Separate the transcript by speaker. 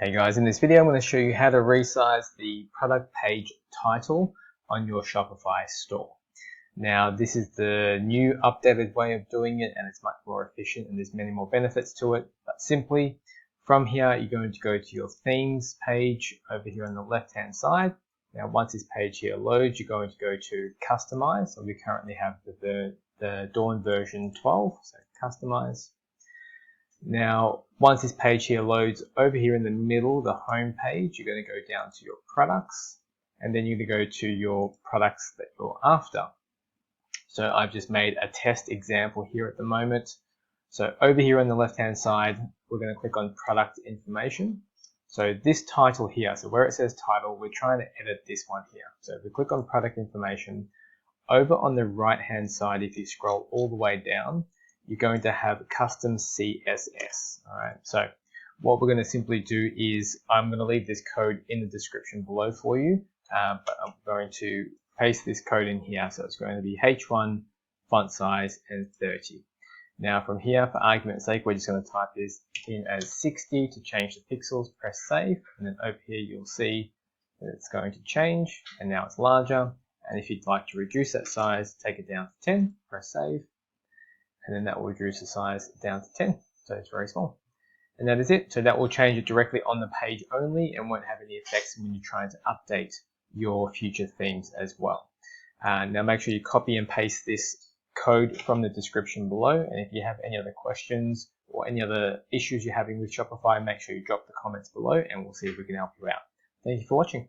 Speaker 1: Hey guys, in this video I'm going to show you how to resize the product page title on your Shopify store. Now this is the new updated way of doing it and it's much more efficient and there's many more benefits to it. But simply from here you're going to go to your themes page over here on the left hand side. Now once this page here loads you're going to go to customize. So we currently have the Dawn version 12, so customize. Now, once this page here loads, over here in the middle, the home page, you're going to go down to your products, and then you're going to go to your products that you're after. So I've just made a test example here at the moment. So over here on the left-hand side, we're going to click on product information. So this title here, so where it says title, we're trying to edit this one here. So if we click on product information, over on the right-hand side, if you scroll all the way down, you're going to have custom CSS. All right, so what we're going to simply do is I'm going to leave this code in the description below for you, but I'm going to paste this code in here. So it's going to be H1 font size and 30. Now from here, for argument's sake, we're just going to type this in as 60 to change the pixels, press save, and then over here you'll see that it's going to change and now it's larger. And if you'd like to reduce that size, take it down to 10, press save. And then that will reduce the size down to 10, so it's very small. And that is it. So that will change it directly on the page only and won't have any effects when you're trying to update your future themes as well. Now make sure you copy and paste this code from the description below. And if you have any other questions or any other issues you're having with Shopify, make sure you drop the comments below and we'll see if we can help you out. Thank you for watching.